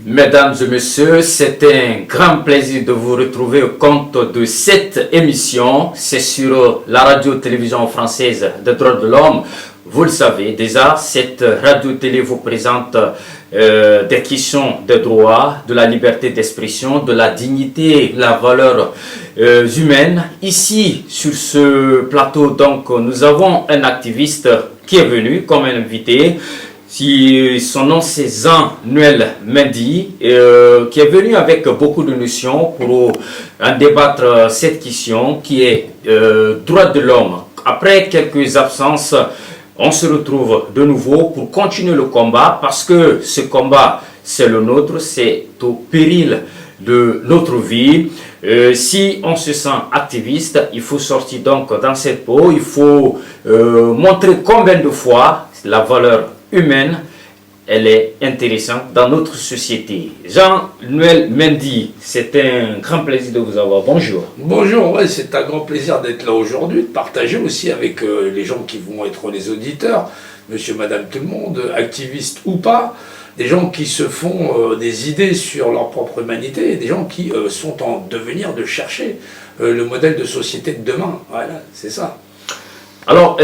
Mesdames et messieurs, c'est un grand plaisir de vous retrouver au compte de cette émission. C'est sur la radio-télévision française des droits de l'homme. Vous le savez déjà, cette radio-télé vous présente des questions de droits, de la liberté d'expression, de la dignité, la valeur humaine. Ici, sur ce plateau, donc, nous avons un activiste qui est venu comme un invité. Son nom c'est Jean-Noël Mendy, qui est venu avec beaucoup de notions pour en débattre cette question qui est droit de l'homme. Après quelques absences, on se retrouve de nouveau pour continuer le combat parce que ce combat c'est le nôtre, c'est au péril de notre vie. Si on se sent activiste, il faut sortir donc dans cette peau, il faut montrer combien de fois la valeur humaine, elle est intéressante dans notre société. Jean-Noël Mendy, c'est un grand plaisir de vous avoir. Bonjour. Bonjour, ouais, c'est un grand plaisir d'être là aujourd'hui, de partager aussi avec les gens qui vont être les auditeurs, monsieur, madame, tout le monde, activistes ou pas, des gens qui se font des idées sur leur propre humanité, et des gens qui sont en devenir de chercher le modèle de société de demain. Voilà, c'est ça. Alors,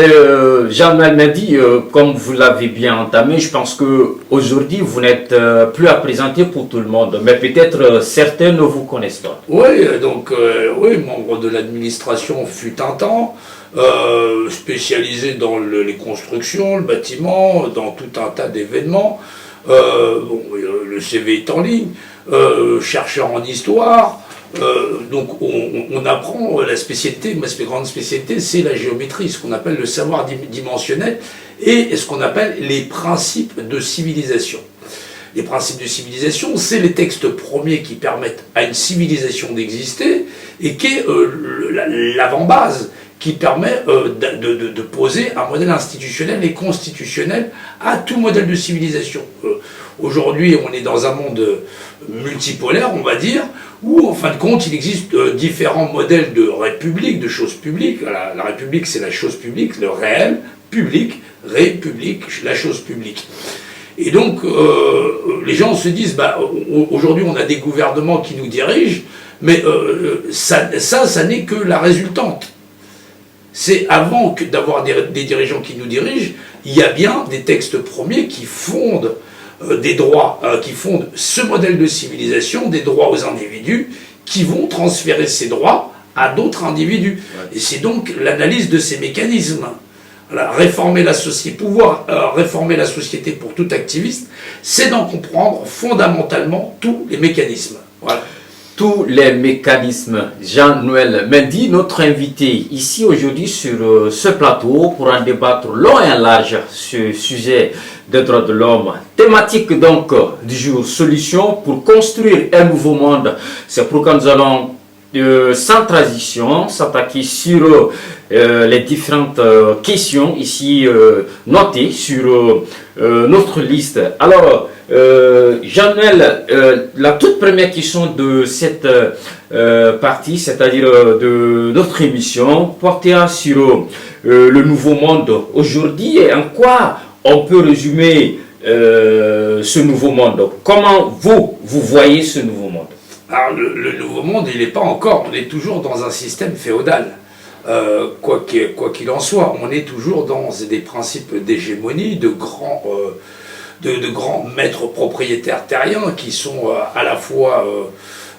Jean-Noël Mendy, comme vous l'avez bien entamé, je pense qu'aujourd'hui, vous n'êtes plus à présenter pour tout le monde, mais peut-être certains ne vous connaissent pas. Oui, donc, oui, membre de l'administration fut un temps, spécialisé dans les constructions, le bâtiment, dans tout un tas d'événements. Bon, le CV est en ligne, chercheur en histoire. Donc on apprend la spécialité, ma grande spécialité c'est la géométrie, ce qu'on appelle le savoir dimensionnel et ce qu'on appelle les principes de civilisation. Les principes de civilisation, c'est les textes premiers qui permettent à une civilisation d'exister et qui est l'avant-base qui permet de poser un modèle institutionnel et constitutionnel à tout modèle de civilisation. Aujourd'hui, on est dans un monde multipolaire, on va dire, où, en fin de compte, il existe différents modèles de république, de choses publiques. La république, c'est la chose publique, le réel, public, république, la chose publique. Et donc, les gens se disent, bah, aujourd'hui, on a des gouvernements qui nous dirigent, mais ça n'est que la résultante. C'est avant d'avoir des dirigeants qui nous dirigent, il y a bien des textes premiers qui fondent des droits, qui fondent ce modèle de civilisation, des droits aux individus, qui vont transférer ces droits à d'autres individus. Ouais. Et c'est donc l'analyse de ces mécanismes. Voilà, réformer la société, pouvoir réformer la société pour tout activiste, c'est d'en comprendre fondamentalement tous les mécanismes. Voilà. Tous les mécanismes. Jean-Noël Mendy, notre invité ici aujourd'hui sur ce plateau pour en débattre long et en large sur le sujet des droits de l'homme. Thématique donc du jour, solution pour construire un nouveau monde. C'est pourquoi nous allons sans transition s'attaquer sur les différentes questions ici notées sur notre liste. Alors, Jean-Noël, la toute première question de cette partie, c'est-à-dire de notre émission, portera sur le nouveau monde aujourd'hui et en quoi on peut résumer ce nouveau monde. Comment vous voyez ce nouveau monde? Alors le nouveau monde, il n'est pas encore, on est toujours dans un système féodal. Quoi qu'il en soit, on est toujours dans des principes d'hégémonie, de grands maîtres propriétaires terriens qui sont à la fois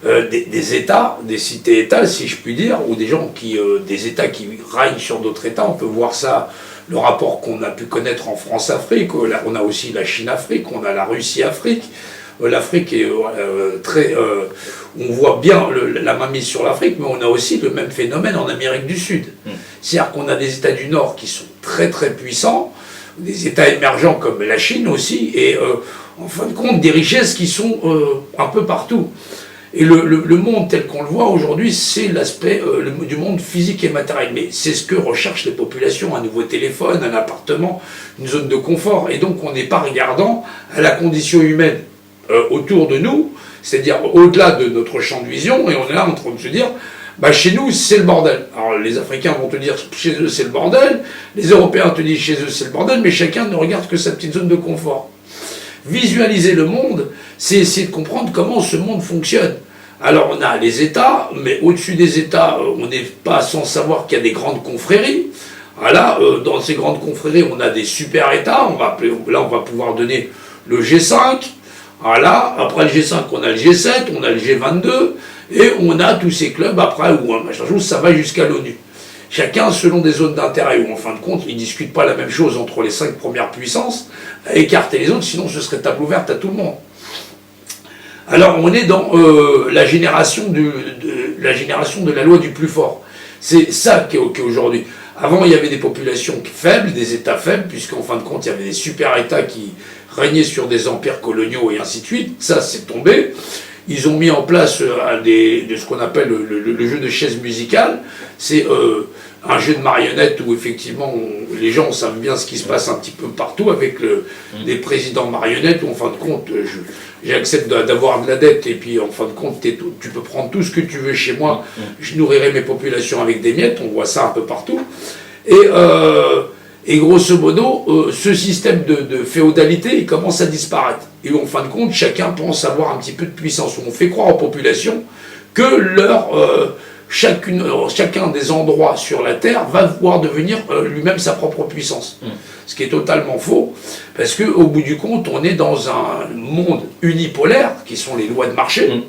des États, des cités-États, si je puis dire, ou des gens des États qui règnent sur d'autres États. On peut voir ça, le rapport qu'on a pu connaître en France-Afrique. On a aussi la Chine-Afrique, on a la Russie-Afrique. L'Afrique est très... on voit bien la mainmise sur l'Afrique, mais on a aussi le même phénomène en Amérique du Sud. C'est-à-dire qu'on a des États du Nord qui sont très très puissants, des États émergents comme la Chine aussi, et en fin de compte des richesses qui sont un peu partout. Et le monde tel qu'on le voit aujourd'hui, c'est l'aspect du monde physique et matériel. Mais c'est ce que recherchent les populations, un nouveau téléphone, un appartement, une zone de confort. Et donc on n'est pas regardant à la condition humaine autour de nous, c'est-à-dire au-delà de notre champ de vision, et on est là en train de se dire, bah chez nous c'est le bordel. Alors les Africains vont te dire chez eux c'est le bordel, les Européens te disent chez eux c'est le bordel, mais chacun ne regarde que sa petite zone de confort. Visualiser le monde, c'est essayer de comprendre comment ce monde fonctionne. Alors on a les États, mais au-dessus des États, on n'est pas sans savoir qu'il y a des grandes confréries. Voilà, dans ces grandes confréries, on a des super-États. Là, on va pouvoir donner le G5. Voilà, après le G5, on a le G7, on a le G22, et on a tous ces clubs après où ça va jusqu'à l'ONU. Chacun selon des zones d'intérêt, où en fin de compte, ils ne discutent pas la même chose entre les 5 premières puissances, à écarter les autres, sinon ce serait table ouverte à tout le monde. Alors on est dans la génération de la loi du plus fort. C'est ça qui est aujourd'hui. Avant, il y avait des populations faibles, des États faibles, puisqu'en fin de compte, il y avait des super-États qui régnaient sur des empires coloniaux et ainsi de suite. Ça, c'est tombé. Ils ont mis en place ce qu'on appelle le jeu de chaises musicales. C'est un jeu de marionnettes où, effectivement, les gens savent bien ce qui se passe un petit peu partout avec des présidents marionnettes où, en fin de compte, j'accepte d'avoir de la dette et puis, en fin de compte, tu peux prendre tout ce que tu veux chez moi. Je nourrirai mes populations avec des miettes. On voit ça un peu partout. Et grosso modo, ce système de féodalité, il commence à disparaître. Et en fin de compte, chacun pense avoir un petit peu de puissance. On fait croire aux populations que chacun des endroits sur la Terre va pouvoir devenir lui-même sa propre puissance. Ce qui est totalement faux, parce qu'au bout du compte, on est dans un monde unipolaire, qui sont les lois de marché,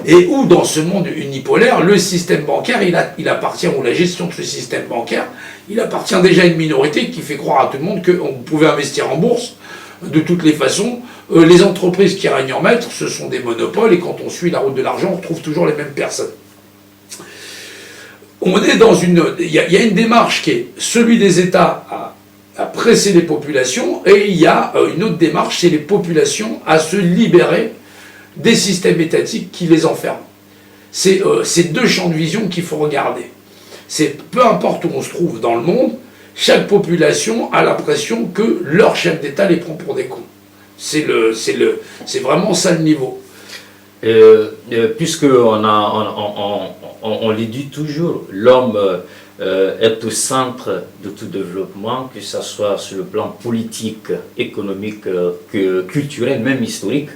et où dans ce monde unipolaire, le système bancaire, il appartient, ou la gestion de ce système bancaire, il appartient déjà à une minorité qui fait croire à tout le monde qu'on pouvait investir en bourse de toutes les façons. Les entreprises qui règnent en maître, ce sont des monopoles, et quand on suit la route de l'argent, on retrouve toujours les mêmes personnes. On est dans il y a une démarche qui est celui des États à presser les populations, et il y a une autre démarche, c'est les populations à se libérer des systèmes étatiques qui les enferment. C'est deux champs de vision qu'il faut regarder. C'est peu importe où on se trouve dans le monde, chaque population a l'impression que leur chef d'État les prend pour des cons. C'est vraiment ça le niveau. Puisque on le dit toujours, l'homme est au centre de tout développement, que ce soit sur le plan politique, économique, culturel, même historique.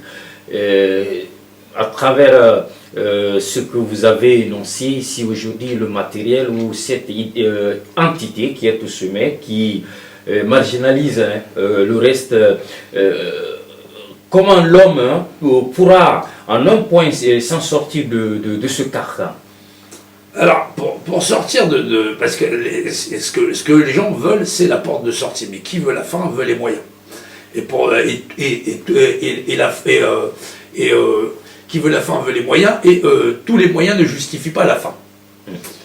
À travers ce que vous avez énoncé ici aujourd'hui, le matériel ou cette entité qui est au sommet, qui marginalise le reste, comment l'homme pourra en un point s'en sortir de ce carcan? Alors, pour sortir parce que ce que les gens veulent, c'est la porte de sortie. Mais qui veut la fin, veut les moyens. Qui veut la fin, veut les moyens, et tous les moyens ne justifient pas la fin.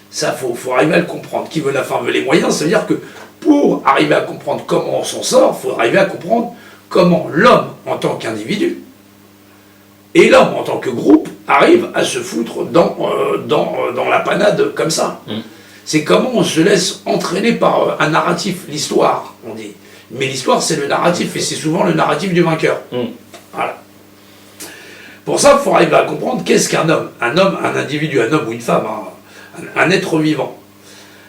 Ça, faut arriver à le comprendre. Qui veut la fin, veut les moyens. Ça veut dire que pour arriver à comprendre comment on s'en sort, il faut arriver à comprendre comment l'homme, en tant qu'individu, et l'homme, en tant que groupe, arrive à se foutre dans la panade comme ça. C'est comment on se laisse entraîner par un narratif, l'histoire, on dit. Mais l'histoire, c'est le narratif, et c'est souvent le narratif du vainqueur. Voilà. Pour ça, il faut arriver à comprendre qu'est-ce qu'un homme. Un homme, un individu, un homme ou une femme, un être vivant.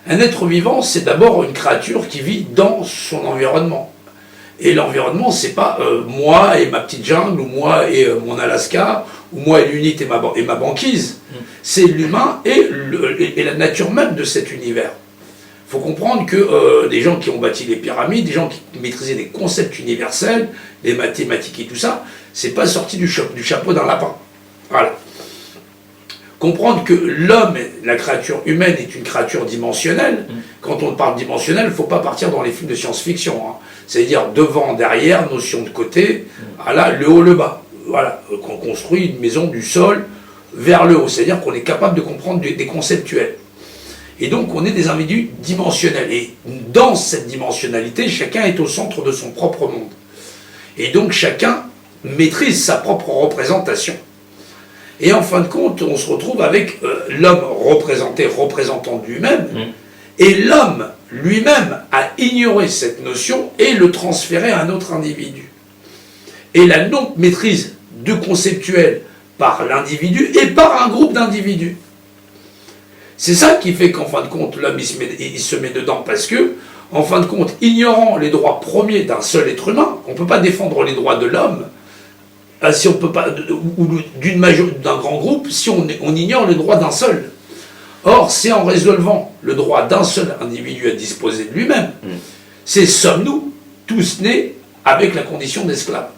Un être vivant, c'est d'abord une créature qui vit dans son environnement. Et l'environnement, c'est pas moi et ma petite jungle, ou moi et mon Alaska, ou moi et l'unité et ma banquise. C'est l'humain et la nature même de cet univers. Il faut comprendre que des gens qui ont bâti les pyramides, des gens qui maîtrisaient des concepts universels, les mathématiques et tout ça, c'est pas sorti du chapeau d'un lapin. Voilà. Comprendre que l'homme, la créature humaine, est une créature dimensionnelle. Quand on parle dimensionnel, il ne faut pas partir dans les films de science-fiction. C'est-à-dire devant, derrière, notion de côté, voilà, le haut, le bas. Voilà, qu'on construit une maison du sol vers le haut. C'est-à-dire qu'on est capable de comprendre des conceptuels. Et donc, on est des individus dimensionnels. Et dans cette dimensionnalité, chacun est au centre de son propre monde. Et donc, chacun maîtrise sa propre représentation. Et en fin de compte, on se retrouve avec l'homme représentant lui-même, et l'homme lui-même a ignoré cette notion et le transféré à un autre individu. Et la non-maîtrise de conceptuel par l'individu et par un groupe d'individus. C'est ça qui fait qu'en fin de compte, l'homme il se met dedans, parce que, en fin de compte, ignorant les droits premiers d'un seul être humain, on ne peut pas défendre les droits de l'homme si on peut pas, ou d'un grand groupe, si on ignore le droit d'un seul. Or, c'est en résolvant le droit d'un seul individu à disposer de lui-même, sommes-nous tous nés avec la condition d'esclave.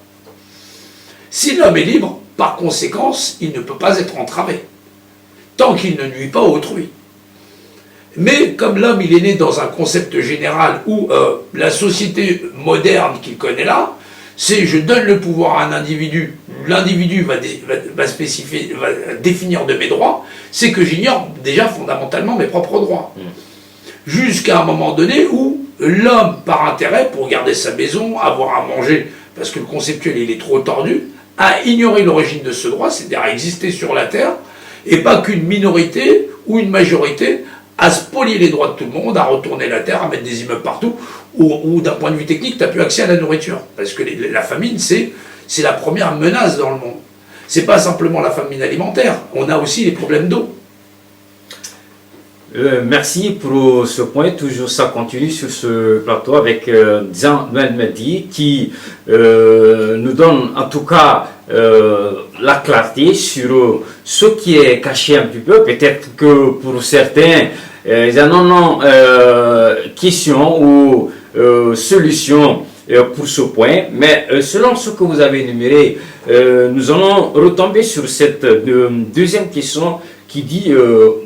Si l'homme est libre, par conséquence, il ne peut pas être entravé, tant qu'il ne nuit pas à autrui. Mais comme l'homme, il est né dans un concept général où la société moderne qu'il connaît là, c'est je donne le pouvoir à un individu, l'individu va définir de mes droits, c'est que j'ignore déjà fondamentalement mes propres droits. Jusqu'à un moment donné où l'homme, par intérêt, pour garder sa maison, avoir à manger, parce que le conceptuel il est trop tordu, a ignoré l'origine de ce droit, c'est-à-dire à exister sur la terre, et pas qu'une minorité ou une majorité à spolier les droits de tout le monde, à retourner la terre, à mettre des immeubles partout, ou d'un point de vue technique, tu n'as plus accès à la nourriture. Parce que la famine, c'est la première menace dans le monde. C'est pas simplement la famine alimentaire, on a aussi les problèmes d'eau. Merci pour ce point. Toujours ça continue sur ce plateau avec Jean Mehdi qui nous donne en tout cas la clarté sur ce qui est caché un petit peu. Peut-être que pour certains, ils en ont question ou solution pour ce point. Mais selon ce que vous avez énuméré, nous allons retomber sur cette deuxième question qui dit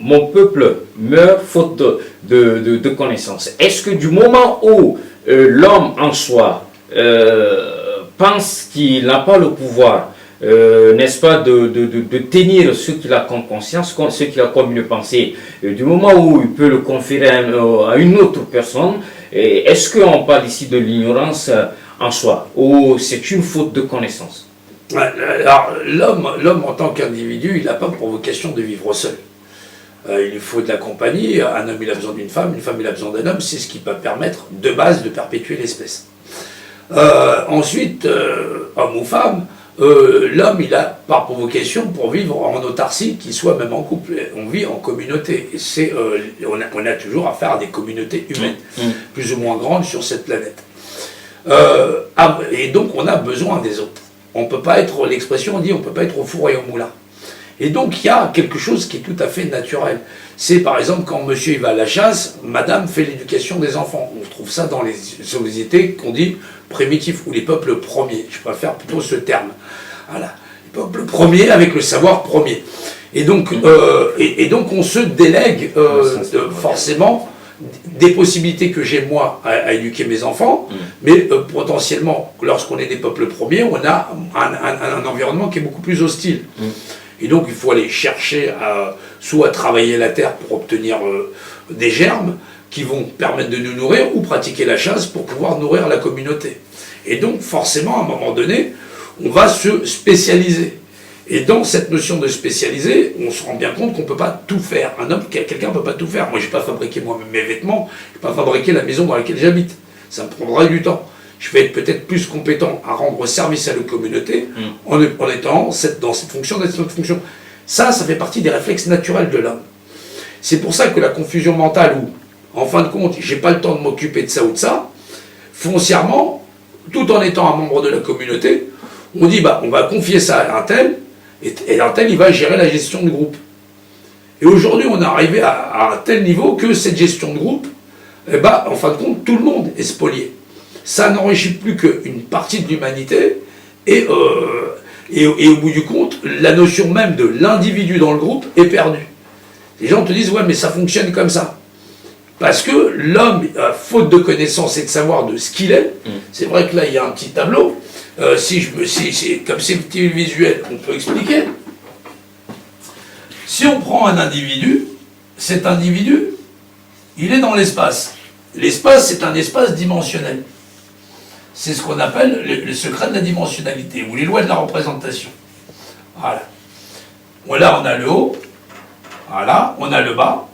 mon peuple meurt faute de connaissances. Est-ce que du moment où l'homme en soi pense qu'il n'a pas le pouvoir, n'est-ce pas, de tenir ce qu'il a comme conscience, ce qu'il a comme une pensée, du moment où il peut le conférer à une autre personne, est-ce qu'on parle ici de l'ignorance en soi ou c'est une faute de connaissance? Alors, l'homme en tant qu'individu, il n'a pas pour vocation de vivre seul. Il lui faut de la compagnie, un homme il a besoin d'une femme, une femme il a besoin d'un homme, c'est ce qui peut permettre de base de perpétuer l'espèce. Ensuite, homme ou femme, l'homme il a pas pour vocation pour vivre en autarcie, qu'il soit même en couple. On vit en communauté, et on a toujours affaire à des communautés humaines, plus ou moins grandes sur cette planète. Et donc on a besoin des autres. On peut pas être, l'expression on dit, on peut pas être au four et au moulin. Et donc il y a quelque chose qui est tout à fait naturel. C'est par exemple quand monsieur il va à la chasse, madame fait l'éducation des enfants. On trouve ça dans les sociétés qu'on dit primitives, ou les peuples premiers. Je préfère plutôt ce terme. Voilà. Les peuples premiers avec le savoir premier. Et donc, donc on se délègue forcément des possibilités que j'ai moi à éduquer mes enfants, mais potentiellement, lorsqu'on est des peuples premiers, on a un environnement qui est beaucoup plus hostile. Et donc il faut aller chercher soit à travailler la terre pour obtenir des germes qui vont permettre de nous nourrir, ou pratiquer la chasse pour pouvoir nourrir la communauté. Et donc forcément, à un moment donné, on va se spécialiser. Et dans cette notion de spécialiser, on se rend bien compte qu'on ne peut pas tout faire. Quelqu'un ne peut pas tout faire. Moi, je n'ai pas fabriqué moi-même mes vêtements, je n'ai pas fabriqué la maison dans laquelle j'habite. Ça me prendra du temps. Je vais être peut-être plus compétent à rendre service à la communauté en étant dans cette fonction, dans cette fonction. Ça fait partie des réflexes naturels de l'homme. C'est pour ça que la confusion mentale où, en fin de compte, je n'ai pas le temps de m'occuper de ça ou de ça, foncièrement, tout en étant un membre de la communauté, on dit, on va confier ça à un tel, et un tel, il va gérer la gestion de groupe. Et aujourd'hui, on est arrivé à un tel niveau que cette gestion de groupe, en fin de compte, tout le monde est spolié. Ça n'enrichit plus qu'une partie de l'humanité, et au bout du compte, la notion même de l'individu dans le groupe est perdue. Les gens te disent, ouais, mais ça fonctionne comme ça. Parce que l'homme, faute de connaissance et de savoir de ce qu'il est, c'est vrai que là, il y a un petit tableau. Comme c'est petit visuel, on peut expliquer. Si on prend un individu, cet individu, il est dans l'espace. L'espace, c'est un espace dimensionnel. C'est ce qu'on appelle le secret de la dimensionnalité, ou les lois de la représentation. Voilà. Là, on a le haut, voilà, on a le bas,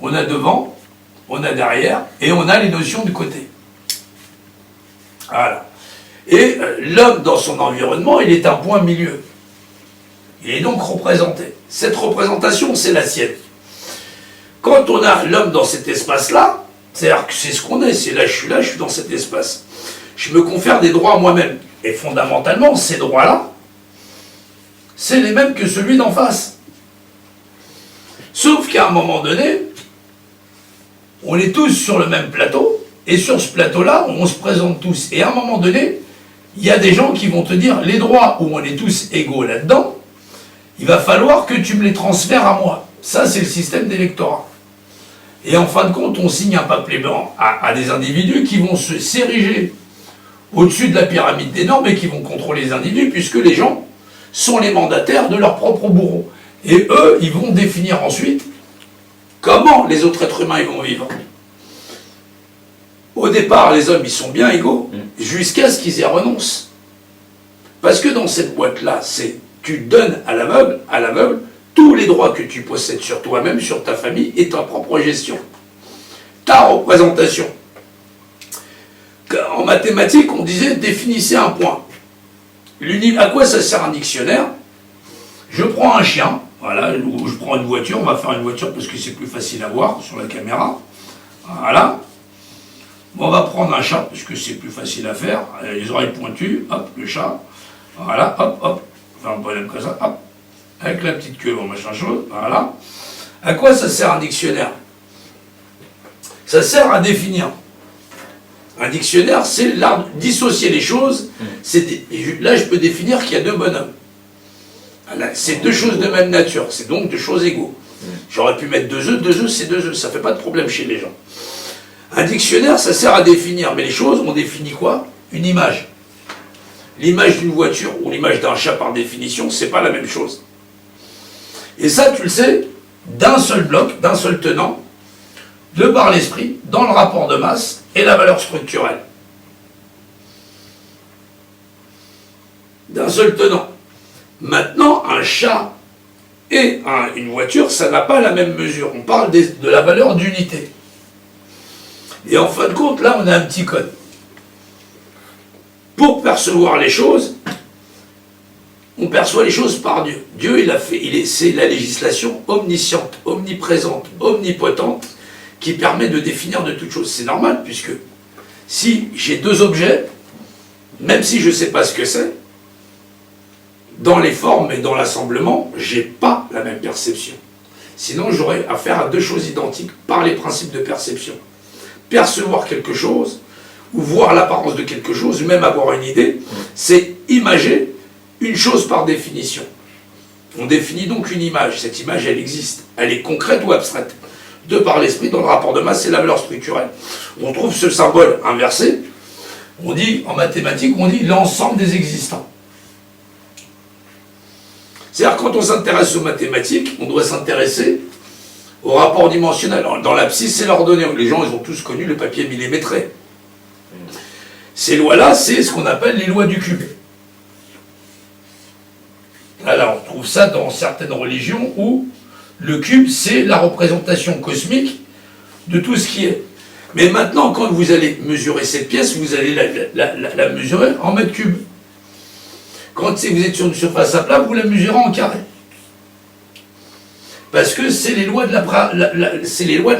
on a devant, on a derrière, et on a les notions du côté. Voilà. Et l'homme, dans son environnement, il est un point milieu. Il est donc représenté. Cette représentation, c'est la sienne. Quand on a l'homme dans cet espace-là, c'est-à-dire que c'est ce qu'on est, c'est là, je suis dans cet espace. Je me confère des droits à moi-même. Et fondamentalement, ces droits-là, c'est les mêmes que celui d'en face. Sauf qu'à un moment donné, on est tous sur le même plateau, et sur ce plateau-là, on se présente tous. Et à un moment donné, il y a des gens qui vont te dire, les droits où on est tous égaux là-dedans, il va falloir que tu me les transfères à moi. Ça, c'est le système d'électorat. Et en fin de compte, on signe un papier blanc à des individus qui vont s'ériger au-dessus de la pyramide des normes et qui vont contrôler les individus, puisque les gens sont les mandataires de leur propre bourreau. Et eux, ils vont définir ensuite comment les autres êtres humains ils vont vivre. Au départ, les hommes, ils sont bien égaux, jusqu'à ce qu'ils y renoncent. Parce que dans cette boîte-là, tu donnes à l'aveugle, tous les droits que tu possèdes sur toi-même, sur ta famille et ta propre gestion. Ta représentation. En mathématiques, on disait, définissez un point. À quoi ça sert un dictionnaire? Je prends un chien, voilà, ou je prends une voiture, on va faire une voiture parce que c'est plus facile à voir sur la caméra. Voilà. On va prendre un chat, parce que c'est plus facile à faire, les oreilles pointues, hop, le chat, voilà, hop, hop, enfin un bonhomme comme ça, hop, avec la petite queue, bon, machin chose, voilà. À quoi ça sert un dictionnaire? Ça sert à définir. Un dictionnaire, c'est l'art de dissocier les choses, là je peux définir qu'il y a deux bonhommes. C'est deux choses de même nature, c'est donc deux choses égaux. J'aurais pu mettre deux œufs, c'est deux œufs, ça ne fait pas de problème chez les gens. Un dictionnaire, ça sert à définir, mais les choses, on définit quoi? Une image. L'image d'une voiture ou l'image d'un chat, par définition, c'est pas la même chose. Et ça, tu le sais, d'un seul bloc, d'un seul tenant, de par l'esprit, dans le rapport de masse et la valeur structurelle. D'un seul tenant. Maintenant, un chat et une voiture, ça n'a pas la même mesure. On parle de la valeur d'unité. Et en fin de compte, là, on a un petit code. Pour percevoir les choses, on perçoit les choses par Dieu. Dieu, c'est la législation omnisciente, omniprésente, omnipotente, qui permet de définir de toutes choses. C'est normal, puisque si j'ai deux objets, même si je ne sais pas ce que c'est, dans les formes et dans l'assemblement, je n'ai pas la même perception. Sinon, j'aurais affaire à deux choses identiques par les principes de perception. Percevoir quelque chose, ou voir l'apparence de quelque chose, même avoir une idée, c'est imager une chose par définition. On définit donc une image. Cette image, elle existe. Elle est concrète ou abstraite. De par l'esprit, dans le rapport de masse, c'est la valeur structurelle. On trouve ce symbole inversé. On dit, en mathématiques, on dit l'ensemble des existants. C'est-à-dire, quand on s'intéresse aux mathématiques, on doit s'intéresser au rapport dimensionnel. Dans l'abscisse, c'est l'ordonnée. Les gens, ils ont tous connu le papier millimétré. Ces lois-là, c'est ce qu'on appelle les lois du cube. Là, on trouve ça dans certaines religions où le cube, c'est la représentation cosmique de tout ce qui est. Mais maintenant, quand vous allez mesurer cette pièce, vous allez la mesurer en mètres cubes. Quand vous êtes sur une surface à plat, vous la mesurez en carré. Parce que c'est les lois de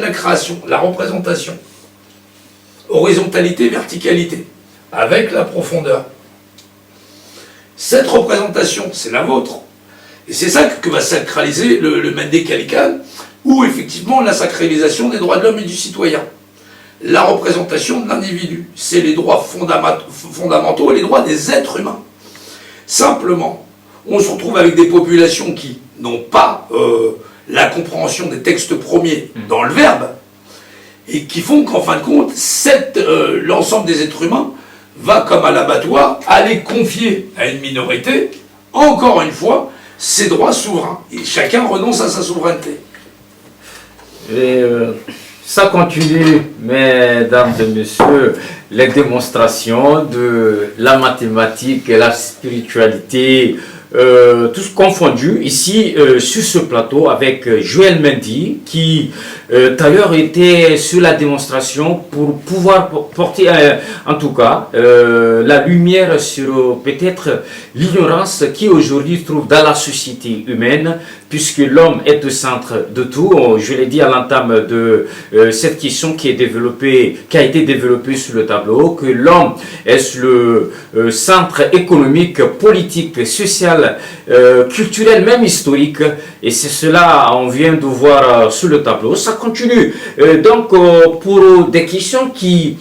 la création, la représentation. Horizontalité, verticalité, avec la profondeur. Cette représentation, c'est la vôtre. Et c'est ça que va sacraliser le Mende Kalikan, ou effectivement la sacralisation des droits de l'homme et du citoyen. La représentation de l'individu, c'est les droits fondamentaux et les droits des êtres humains. Simplement, on se retrouve avec des populations qui n'ont pas la compréhension des textes premiers dans le verbe, et qui font qu'en fin de compte, l'ensemble des êtres humains va, comme à l'abattoir, aller confier à une minorité, encore une fois, ses droits souverains. Et chacun renonce à sa souveraineté. Et ça continue, mesdames et messieurs, les démonstrations de la mathématique et la spiritualité, tous confondus, ici sur ce plateau avec Joël Mendy, qui d'ailleurs était sur la démonstration pour pouvoir porter en tout cas la lumière sur peut-être l'ignorance qui aujourd'hui se trouve dans la société humaine, puisque l'homme est au centre de tout. Je l'ai dit à l'entame de cette question qui a été développée sur le tableau, que l'homme est le centre économique, politique, social, culturel, même historique, et c'est cela on vient de voir sur le tableau. Ça continue. Donc pour des questions qui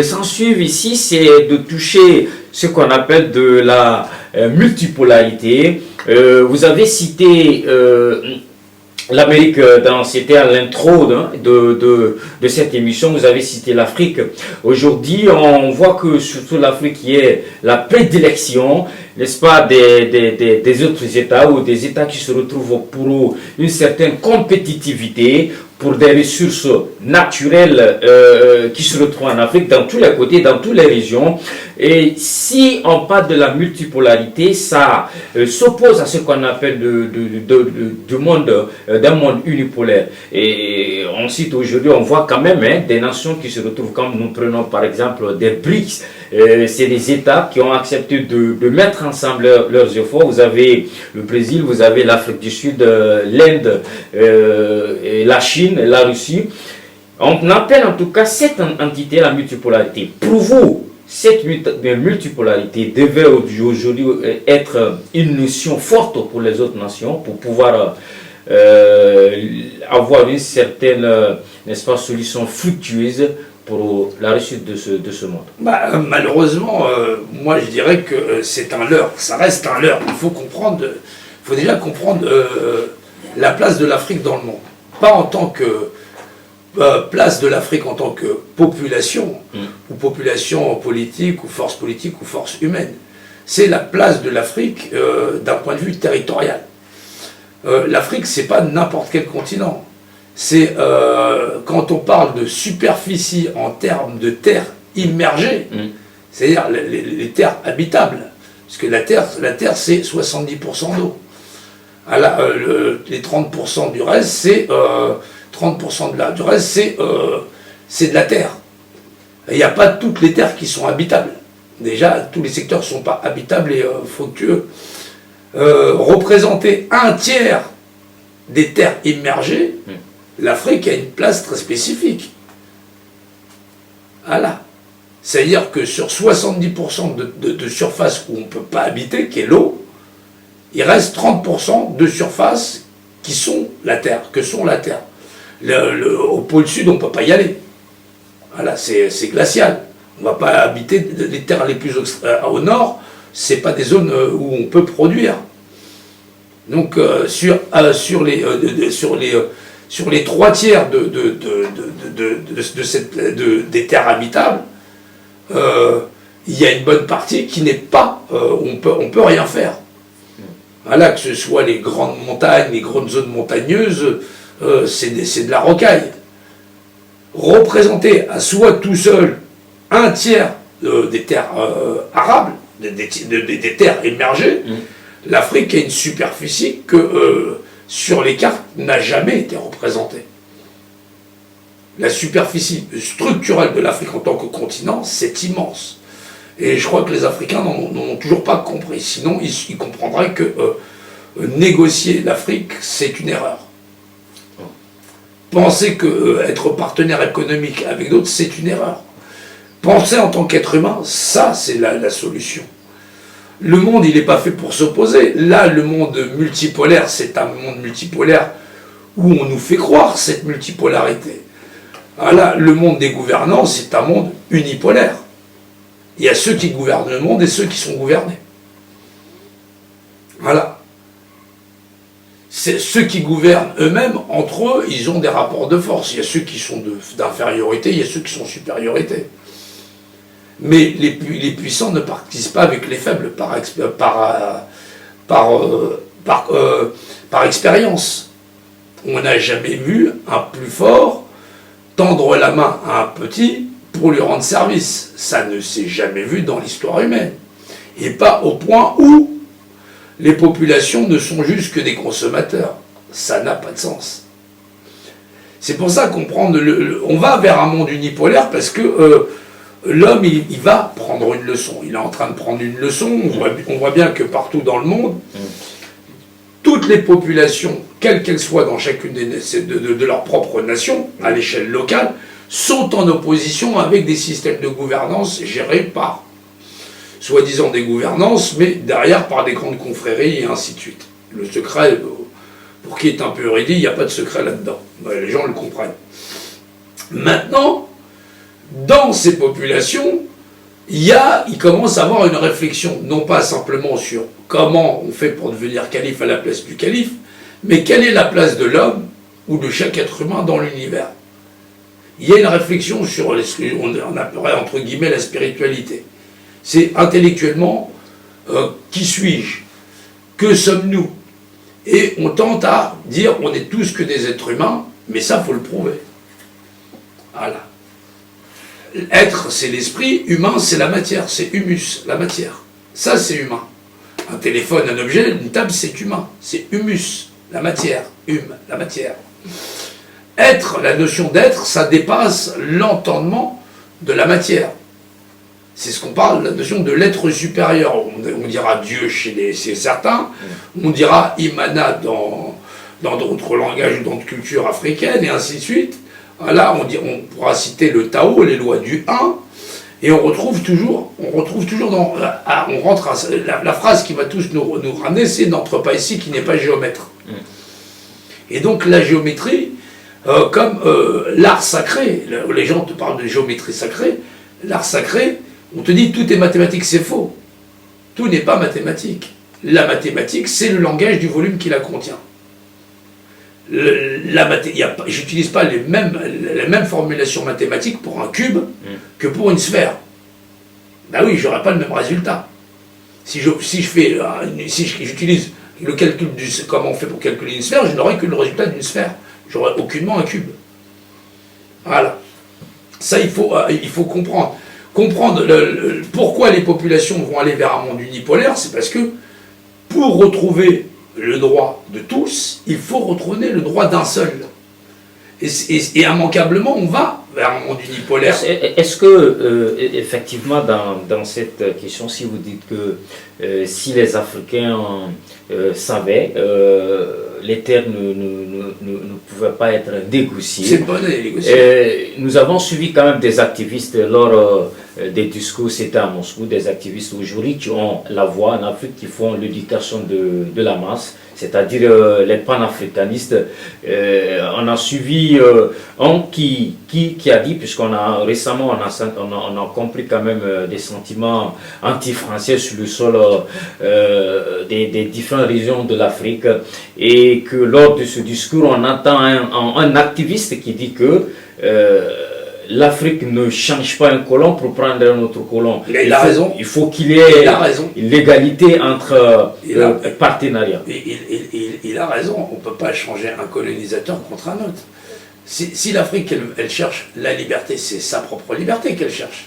s'en suivent ici, c'est de toucher ce qu'on appelle de la multipolarité. Vous avez cité l'Amérique, c'était à l'intro de cette émission, vous avez cité l'Afrique. Aujourd'hui, on voit que surtout l'Afrique y est la prédilection, n'est-ce pas, des autres États, ou des États qui se retrouvent pour une certaine compétitivité, pour des ressources naturelles qui se retrouvent en Afrique, dans tous les côtés, dans toutes les régions. Et si on parle de la multipolarité, ça s'oppose à ce qu'on appelle d'un monde unipolaire. Et on cite aujourd'hui, on voit quand même des nations qui se retrouvent, comme nous prenons par exemple des BRICS. C'est des États qui ont accepté de mettre ensemble leurs efforts. Vous avez le Brésil, vous avez l'Afrique du Sud, l'Inde, la Chine, la Russie. On appelle en tout cas cette entité la multipolarité. Pour vous, cette multipolarité devait aujourd'hui être une notion forte pour les autres nations, pour pouvoir avoir une certaine, n'est-ce pas, solution fructueuse pour la réussite de ce monde. Malheureusement, moi je dirais que c'est un leurre, ça reste un leurre. Il faut déjà comprendre la place de l'Afrique dans le monde. Pas en tant que place de l'Afrique en tant que population, ou population politique, ou force humaine. C'est la place de l'Afrique d'un point de vue territorial. L'Afrique, c'est pas n'importe quel continent. C'est quand on parle de superficie en termes de terres immergées, c'est-à-dire les terres habitables, parce que la terre c'est 70% d'eau. Les 30% du reste, c'est 30% du reste, c'est de la terre. Il n'y a pas toutes les terres qui sont habitables. Déjà, tous les secteurs ne sont pas habitables et fructueux. Représenter un tiers des terres immergées, l'Afrique a une place très spécifique. Voilà. C'est-à-dire que sur 70% de surface où on ne peut pas habiter, qui est l'eau, il reste 30% de surface qui sont la terre, au pôle sud, on ne peut pas y aller. Voilà, c'est glacial. On ne va pas habiter les terres les plus au nord, ce n'est pas des zones où on peut produire. Donc sur les 3 tiers des terres habitables, il y a une bonne partie qui n'est pas, on peut rien faire. Voilà, que ce soit les grandes montagnes, les grandes zones montagneuses, c'est de la rocaille. Représenter à soi tout seul un tiers des terres arables, des terres émergées, l'Afrique a une superficie que sur les cartes n'a jamais été représentée. La superficie structurelle de l'Afrique en tant que continent, c'est immense. Et je crois que les Africains n'en ont toujours pas compris. Sinon, ils comprendraient que négocier l'Afrique, c'est une erreur. Penser que être partenaire économique avec d'autres, c'est une erreur. Penser en tant qu'être humain, ça, c'est la solution. Le monde, il n'est pas fait pour s'opposer. Là, le monde multipolaire, c'est un monde multipolaire où on nous fait croire cette multipolarité. Là, le monde des gouvernants, c'est un monde unipolaire. Il y a ceux qui gouvernent le monde et ceux qui sont gouvernés. Voilà. C'est ceux qui gouvernent eux-mêmes, entre eux, ils ont des rapports de force. Il y a ceux qui sont d'infériorité, il y a ceux qui sont supériorité. Mais les puissants ne participent pas avec les faibles par expérience. On n'a jamais vu un plus fort tendre la main à un petit pour lui rendre service. Ça ne s'est jamais vu dans l'histoire humaine. Et pas au point où les populations ne sont juste que des consommateurs. Ça n'a pas de sens. C'est pour ça qu'on on va vers un monde unipolaire parce que l'homme, il va prendre une leçon. Il est en train de prendre une leçon. On voit bien que partout dans le monde, toutes les populations, quelles qu'elles soient dans chacune de leur propre nation, à l'échelle locale, sont en opposition avec des systèmes de gouvernance gérés par, soi-disant des gouvernances, mais derrière par des grandes confréries et ainsi de suite. Le secret, pour qui est un peu érudit, il n'y a pas de secret là-dedans. Les gens le comprennent. Maintenant, dans ces populations, il commence à avoir une réflexion, non pas simplement sur comment on fait pour devenir calife à la place du calife, mais quelle est la place de l'homme ou de chaque être humain dans l'univers. Il y a une réflexion sur, on appellerait entre guillemets la spiritualité. C'est intellectuellement, qui suis-je? Que sommes-nous? Et on tente à dire on est tous que des êtres humains, mais ça, faut le prouver. Voilà. Être, c'est l'esprit, humain, c'est la matière, c'est humus, la matière. Ça, c'est humain. Un téléphone, un objet, une table, c'est humain, c'est humus, la matière, la matière. Être, la notion d'être, ça dépasse l'entendement de la matière. C'est ce qu'on parle, la notion de l'être supérieur. On dira Dieu chez certains, on dira Imana dans d'autres langages ou dans d'autres cultures africaines, et ainsi de suite. Là, on pourra citer le Tao, les lois du 1, et on retrouve toujours dans... on rentre à la phrase qui va tous nous ramener, c'est « n'entre pas ici qui n'est pas géomètre ». Et donc la géométrie, comme l'art sacré, les gens te parlent de géométrie sacrée, l'art sacré, on te dit tout est mathématique, c'est faux. Tout n'est pas mathématique. La mathématique, c'est le langage du volume qui la contient. J'utilise pas les mêmes formulations mathématiques pour un cube que pour une sphère. Ben oui, j'aurai pas le même résultat. Si j'utilise le calcul comment on fait pour calculer une sphère, je n'aurai que le résultat d'une sphère. J'aurai aucunement un cube. Voilà. Ça, il faut comprendre. Comprendre pourquoi les populations vont aller vers un monde unipolaire, c'est parce que pour retrouver le droit de tous, il faut retrouver le droit d'un seul. Et immanquablement, on va vers un monde unipolaire. Est-ce que, effectivement, dans cette question, si vous dites que si les Africains savaient, les terres ne pouvaient pas être négociées. C'est pas négocié. Nous avons suivi quand même des activistes lors des discours, c'était à Moscou, des activistes aujourd'hui qui ont la voix en Afrique, qui font l'éducation de la masse, c'est-à-dire les panafricanistes. On a suivi un qui a dit, puisqu'on a récemment on a compris quand même des sentiments anti-français sur le sol des différentes régions de l'Afrique, et que lors de ce discours on entend un activiste qui dit que l'Afrique ne change pas un colon pour prendre un autre colon. Il a raison. Il faut qu'il y ait l'égalité entre partenariats. Il a raison. On ne peut pas changer un colonisateur contre un autre. Si l'Afrique, elle cherche la liberté, c'est sa propre liberté qu'elle cherche.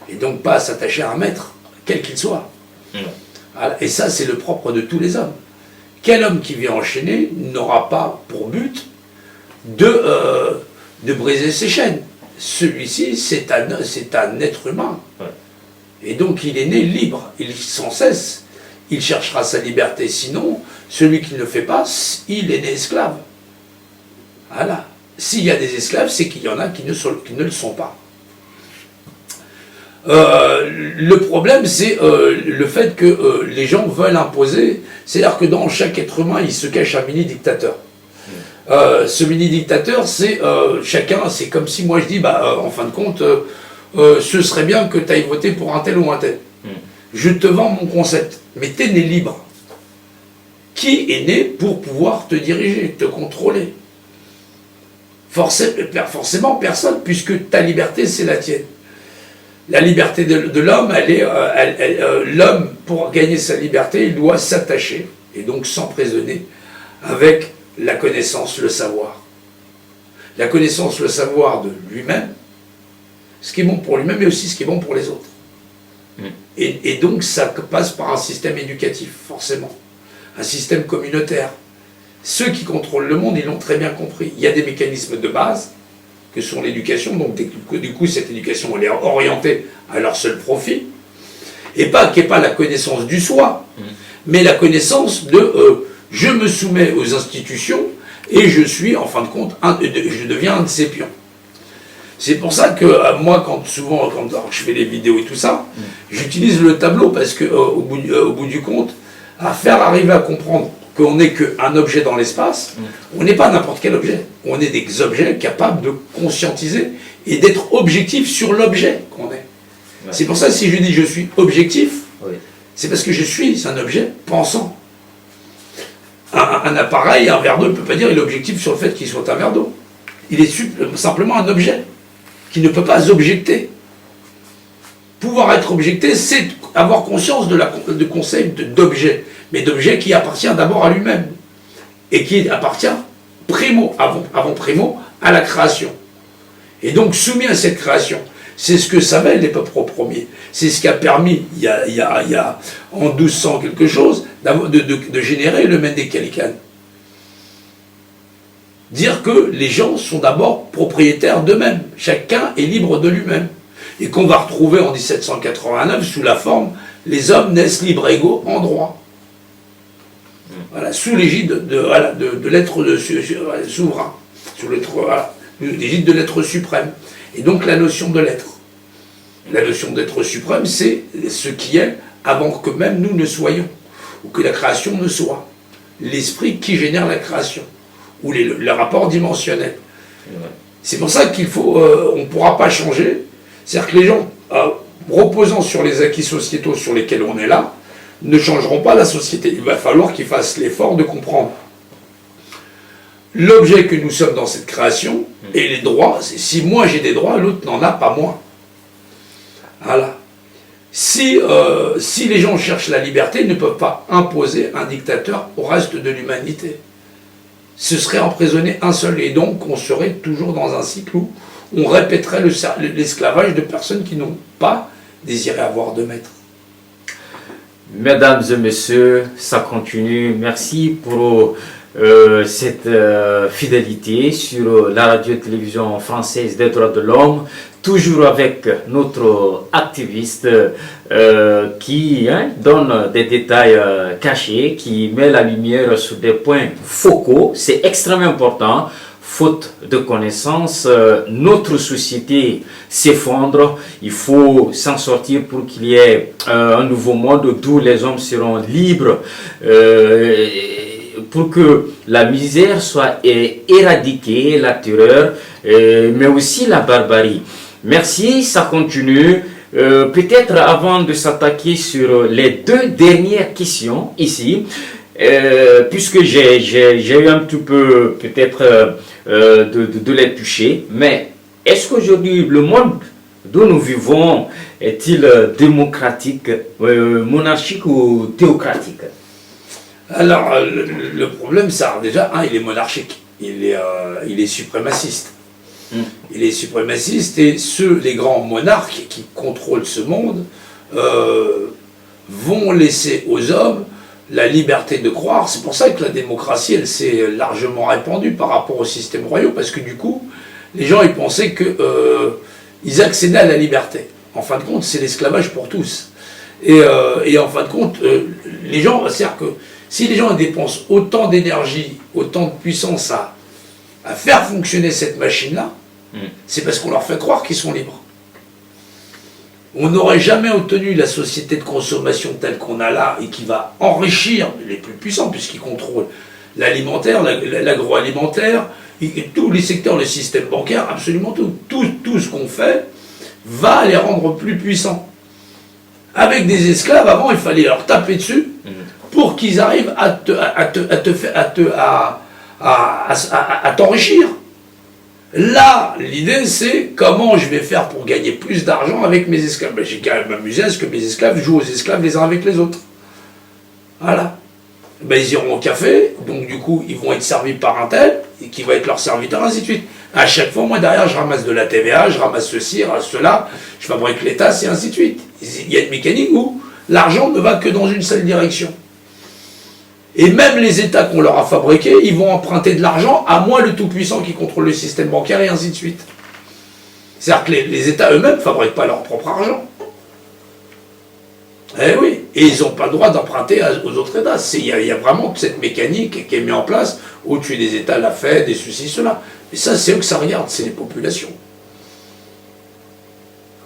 Et donc pas à s'attacher à un maître, quel qu'il soit. Voilà. Et ça, c'est le propre de tous les hommes. Quel homme qui vient enchaîner n'aura pas pour but de briser ses chaînes? Celui-ci, c'est un être humain. Ouais. Et donc il est né libre. Sans cesse, il cherchera sa liberté. Sinon, celui qui ne le fait pas, il est né esclave. Voilà. S'il y a des esclaves, c'est qu'il y en a qui ne le sont pas. Le problème, c'est le fait que les gens veulent imposer. C'est-à-dire que dans chaque être humain, il se cache un mini-dictateur. Ce mini-dictateur, c'est chacun, c'est comme si moi je dis, en fin de compte, ce serait bien que tu ailles voter pour un tel ou un tel. Je te vends mon concept, mais tu es né libre. Qui est né pour pouvoir te diriger, te contrôler? Forcément personne, puisque ta liberté, c'est la tienne. La liberté de l'homme, l'homme, pour gagner sa liberté, il doit s'attacher, et donc s'emprisonner avec la connaissance, le savoir. La connaissance, le savoir de lui-même, ce qui est bon pour lui-même, mais aussi ce qui est bon pour les autres. Et donc ça passe par un système éducatif, forcément. Un système communautaire. Ceux qui contrôlent le monde, ils l'ont très bien compris. Il y a des mécanismes de base, que sont l'éducation, donc du coup cette éducation elle est orientée à leur seul profit, et qui n'est pas la connaissance du soi, mais la connaissance de je me soumets aux institutions et je suis, en fin de compte, je deviens un de ces pions. C'est pour ça que moi, quand je fais des vidéos et tout ça, j'utilise le tableau parce que au bout du compte, à faire arriver à comprendre qu'on n'est qu'un objet dans l'espace, on n'est pas n'importe quel objet. On est des objets capables de conscientiser et d'être objectifs sur l'objet qu'on est. Ouais. C'est pour ça que si je dis je suis objectif, oui, c'est parce que je suis un objet pensant. Un appareil, un verre d'eau, ne peut pas dire qu'il est objectif sur le fait qu'il soit un verre d'eau. Il est simplement un objet qui ne peut pas objecter. Pouvoir être objecté, c'est avoir conscience du concept d'objet, mais d'objet qui appartient d'abord à lui-même et qui appartient avant primo à la création. Et donc soumis à cette création. C'est ce que savaient les peuples premiers. C'est ce qui a permis, il y a en 1200 quelque chose, de générer le Mendé-Kalikan. Dire que les gens sont d'abord propriétaires d'eux-mêmes. Chacun est libre de lui-même. Et qu'on va retrouver en 1789 sous la forme « Les hommes naissent libres et égaux en droit ». Voilà, sous l'égide de l'être souverain, sous l'égide de l'être suprême. Et donc la notion de l'être. La notion d'être suprême, c'est ce qui est avant que même nous ne soyons, ou que la création ne soit. L'esprit qui génère la création, ou le rapport dimensionnel. C'est pour ça qu'il faut, on ne pourra pas changer. C'est-à-dire que les gens, reposant sur les acquis sociétaux sur lesquels on est là, ne changeront pas la société. Il va falloir qu'ils fassent l'effort de comprendre l'objet que nous sommes dans cette création et les droits. Si moi j'ai des droits, l'autre n'en a pas moins. Voilà. Si les gens cherchent la liberté, ils ne peuvent pas imposer un dictateur au reste de l'humanité. Ce serait emprisonner un seul. Et donc on serait toujours dans un cycle où on répéterait l'esclavage de personnes qui n'ont pas désiré avoir de maître. Mesdames et messieurs, ça continue. Merci pour cette fidélité sur la radio-télévision française des droits de l'homme, toujours avec notre activiste qui donne des détails cachés, qui met la lumière sur des points focaux. C'est extrêmement important. Faute de connaissances, notre société s'effondre. Il faut s'en sortir pour qu'il y ait un nouveau monde d'où les hommes seront libres, pour que la misère soit éradiquée, la terreur, mais aussi la barbarie. Merci, ça continue. Peut-être avant de s'attaquer sur les deux dernières questions ici, puisque j'ai eu un petit peu peut-être de les toucher, mais est-ce qu'aujourd'hui le monde d'où nous vivons est-il démocratique, monarchique ou théocratique? Alors le problème, ça, déjà, il est monarchique, il est suprémaciste. Il est suprémaciste et les grands monarques qui contrôlent ce monde vont laisser aux hommes la liberté de croire. C'est pour ça que la démocratie, elle s'est largement répandue par rapport au système royal, parce que du coup, les gens ils pensaient qu'ils accédaient à la liberté. En fin de compte, c'est l'esclavage pour tous. Et en fin de compte, les gens, c'est-à-dire que si les gens dépensent autant d'énergie, autant de puissance à faire fonctionner cette machine-là, c'est parce qu'on leur fait croire qu'ils sont libres. On n'aurait jamais obtenu la société de consommation telle qu'on a là et qui va enrichir les plus puissants puisqu'ils contrôlent l'alimentaire, l'agroalimentaire, tous les secteurs, le système bancaire, absolument tout. Tout ce qu'on fait va les rendre plus puissants. Avec des esclaves, avant, il fallait leur taper dessus pour qu'ils arrivent à t'enrichir. Là, l'idée, c'est comment je vais faire pour gagner plus d'argent avec mes esclaves. J'ai quand même amusé à ce que mes esclaves jouent aux esclaves les uns avec les autres. Voilà. Ils iront au café, donc du coup, ils vont être servis par un tel, et qui va être leur serviteur, ainsi de suite. À chaque fois, moi, derrière, je ramasse de la TVA, je ramasse ceci, je ramasse cela, je fabrique les tasses, et ainsi de suite. Il y a une mécanique où l'argent ne va que dans une seule direction. Et même les États qu'on leur a fabriqués, ils vont emprunter de l'argent à moi le tout-puissant qui contrôle le système bancaire et ainsi de suite. C'est-à-dire que les États eux-mêmes ne fabriquent pas leur propre argent. Eh oui, et ils n'ont pas le droit d'emprunter aux autres États. Il y a vraiment cette mécanique qui est mise en place au-dessus des États, la Fed, et ceci, cela. Et ça, c'est eux que ça regarde, c'est les populations.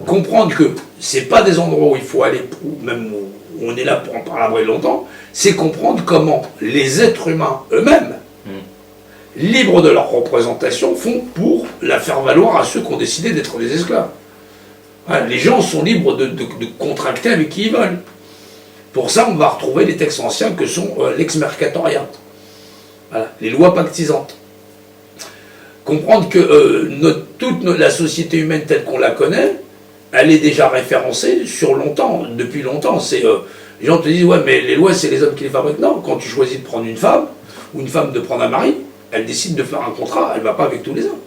Comprendre que ce n'est pas des endroits où il faut aller, ou même où on est là pour en parler longtemps, c'est comprendre comment les êtres humains eux-mêmes, libres de leur représentation, font pour la faire valoir à ceux qui ont décidé d'être des esclaves. Les gens sont libres de contracter avec qui ils veulent. Pour ça, on va retrouver les textes anciens que sont l'ex mercatoria, voilà, les lois pactisantes. Comprendre que toute la société humaine telle qu'on la connaît, elle est déjà référencée sur longtemps, depuis longtemps. Les gens te disent, ouais, mais les lois, c'est les hommes qui les fabriquent. Non, quand tu choisis de prendre une femme, ou une femme de prendre un mari, elle décide de faire un contrat, elle ne va pas avec tous les hommes.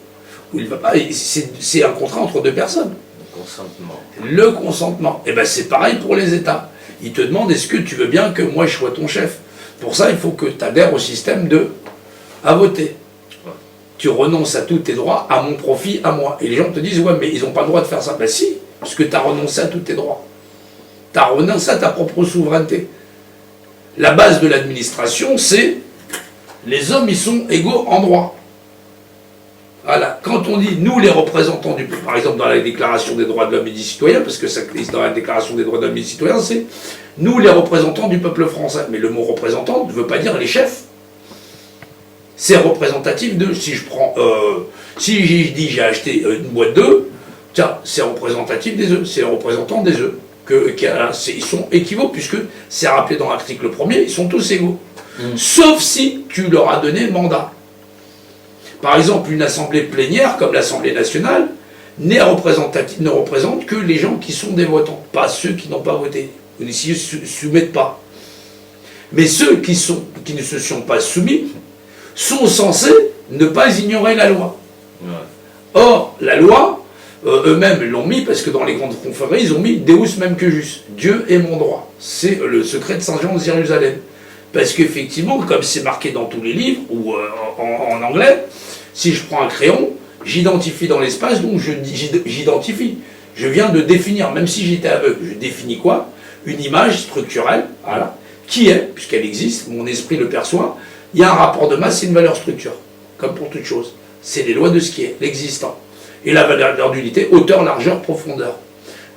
Ou il va pas, c'est un contrat entre deux personnes. Consentement. Le consentement. Et bien c'est pareil pour les États. Ils te demandent est-ce que tu veux bien que moi je sois ton chef. Pour ça, il faut que tu adhères au système à voter. Ouais. Tu renonces à tous tes droits à mon profit, à moi. Et les gens te disent ouais, mais ils n'ont pas le droit de faire ça. Ben si, parce que tu as renoncé à tous tes droits. Tu as renoncé à ta propre souveraineté. La base de l'administration, c'est les hommes, ils sont égaux en droit. Voilà. Quand on dit nous les représentants du peuple, par exemple dans la déclaration des droits de l'homme et du citoyen, parce que ça glisse dans la déclaration des droits de l'homme et du citoyen, c'est nous les représentants du peuple français. Mais le mot représentant ne veut pas dire les chefs. C'est représentatif de, si je prends, si je dis j'ai acheté une boîte d'œufs, tiens, c'est représentatif des œufs, c'est les représentants des œufs. Ils sont équivalents, puisque c'est rappelé dans l'article 1er, ils sont tous égaux. Sauf si tu leur as donné mandat. Par exemple, une assemblée plénière, comme l'Assemblée nationale, ne représente que les gens qui sont des votants, pas ceux qui n'ont pas voté, ou qui ne se soumettent pas. Mais ceux qui ne se sont pas soumis sont censés ne pas ignorer la loi. Ouais. Or, la loi, eux-mêmes l'ont mis, parce que dans les grandes conférences, ils ont mis « Deus même que jus », Dieu est mon droit. C'est le secret de Saint Jean de Jérusalem. Parce qu'effectivement, comme c'est marqué dans tous les livres, ou en anglais, si je prends un crayon, j'identifie dans l'espace, donc j'identifie. Je viens de définir, même si j'étais aveugle, je définis quoi? Une image structurelle, voilà, qui est, puisqu'elle existe, mon esprit le perçoit, il y a un rapport de masse et une valeur structure, comme pour toute chose. C'est les lois de ce qui est, l'existant. Et la valeur d'unité, hauteur, largeur, profondeur.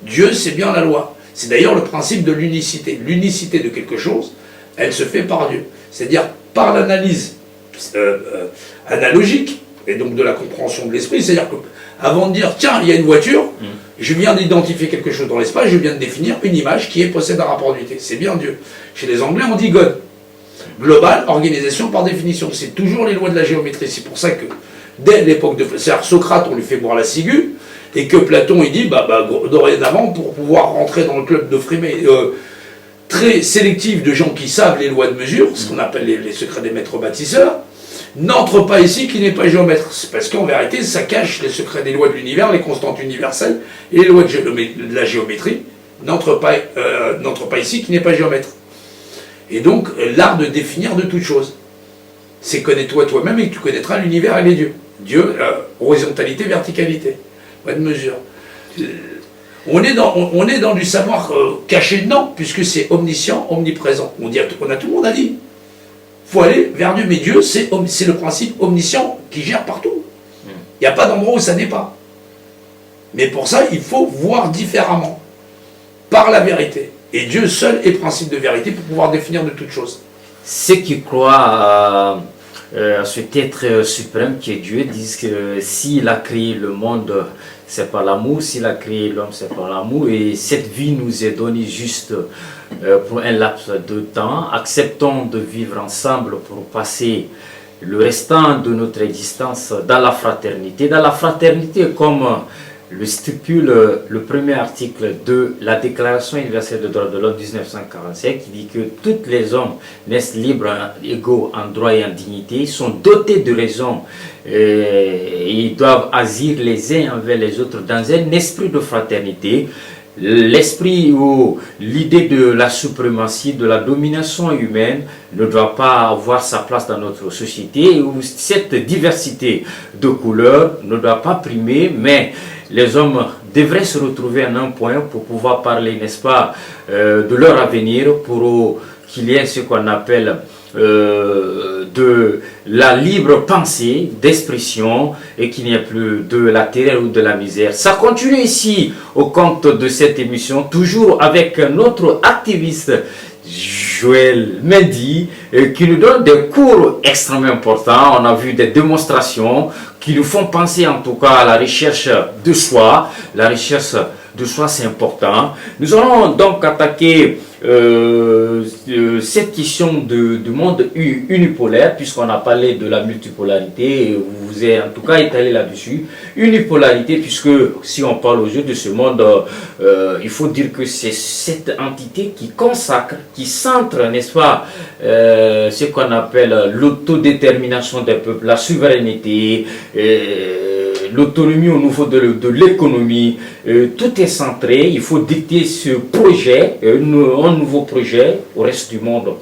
Dieu, c'est bien la loi. C'est d'ailleurs le principe de l'unicité. L'unicité de quelque chose, elle se fait par Dieu. C'est-à-dire par l'analyse analogique, et donc de la compréhension de l'esprit. C'est-à-dire qu'avant de dire, tiens, il y a une voiture, je viens d'identifier quelque chose dans l'espace, je viens de définir une image qui possède un rapport d'unité. C'est bien Dieu. Chez les Anglais, on dit God. Global, organisation par définition. C'est toujours les lois de la géométrie. C'est pour ça que, dès l'époque de... C'est-à-dire Socrate, on lui fait boire la ciguë, et que Platon, il dit, dorénavant, pour pouvoir rentrer dans le club de Frémé, très sélectif de gens qui savent les lois de mesure, ce qu'on appelle les secrets des maîtres bâtisseurs, n'entre pas ici qui n'est pas géomètre. C'est parce qu'en vérité, ça cache les secrets des lois de l'univers, les constantes universelles, et les lois de la géométrie, n'entre pas ici qui n'est pas géomètre. Et donc, l'art de définir de toute chose. C'est connais-toi toi-même et tu connaîtras l'univers et les dieux. Dieu, horizontalité, verticalité, loi de mesure. On est dans du savoir caché dedans, puisque c'est omniscient, omniprésent. On a tout le monde a dit. Il faut aller vers Dieu, mais Dieu, c'est le principe omniscient qui gère partout. Il n'y a pas d'endroit où ça n'est pas. Mais pour ça, il faut voir différemment, par la vérité. Et Dieu seul est principe de vérité pour pouvoir définir de toute chose. Ceux qui croient à cet être suprême qui est Dieu disent que s'il a créé le monde, c'est par l'amour, s'il a créé l'homme, c'est par l'amour, et cette vie nous est donnée juste pour un laps de temps. Acceptons de vivre ensemble pour passer le restant de notre existence dans la fraternité. Dans la fraternité, comme le stipule le premier article de la Déclaration universelle des droits de l'homme 1945, qui dit que tous les hommes naissent libres, égaux en droit et en dignité, sont dotés de raison et ils doivent agir les uns envers les autres dans un esprit de fraternité. l'esprit ou l'idée de la suprématie, de la domination humaine ne doit pas avoir sa place dans notre société, où cette diversité de couleurs ne doit pas primer, mais les hommes devraient se retrouver en un point pour pouvoir parler, n'est-ce pas, de leur avenir, pour qu'il y ait ce qu'on appelle de la libre pensée, d'expression, et qu'il n'y ait plus de la terreur ou de la misère. Ça continue ici au compte de cette émission, toujours avec notre activiste Joël Mendy, qui nous donne des cours extrêmement importants. On a vu des démonstrations qui nous font penser en tout cas à la recherche de soi. La recherche de soi, c'est important. Nous allons donc attaquer cette question du monde unipolaire, puisqu'on a parlé de la multipolarité, et vous vous êtes en tout cas étalé là-dessus. Unipolarité, puisque si on parle aujourd'hui de ce monde, il faut dire que c'est cette entité qui consacre, qui centre, n'est-ce pas, ce qu'on appelle l'autodétermination des peuples, la souveraineté, l'autonomie au niveau de l'économie, tout est centré. Il faut dicter ce projet, un nouveau projet au reste du monde.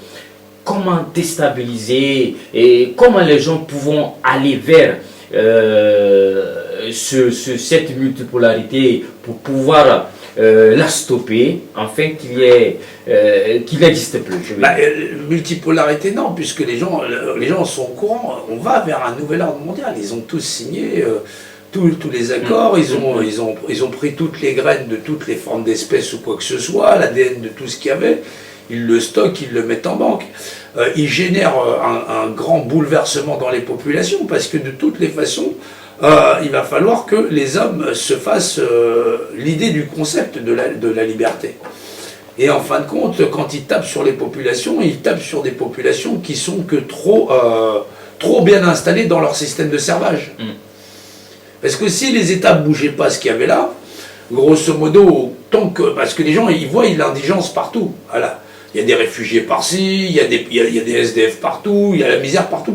Comment déstabiliser et comment les gens pourront aller vers cette multipolarité pour pouvoir la stopper, afin qu'il n'existe plus. Multipolarité, non, puisque les gens sont au courant. On va vers un nouvel ordre mondial. Ils ont tous signé tous les accords. Ils ont pris toutes les graines de toutes les formes d'espèces ou quoi que ce soit, l'ADN de tout ce qu'il y avait. Ils le stockent, ils le mettent en banque. Ils génèrent un grand bouleversement dans les populations, parce que de toutes les façons, il va falloir que les hommes se fassent l'idée du concept de la liberté. Et en fin de compte, quand ils tapent sur les populations, ils tapent sur des populations qui sont que trop bien installées dans leur système de servage. Parce que si les États ne bougeaient pas ce qu'il y avait là, grosso modo, parce que les gens, ils voient l'indigence partout. Voilà. Il y a des réfugiés par-ci, il y a des SDF partout, il y a la misère partout.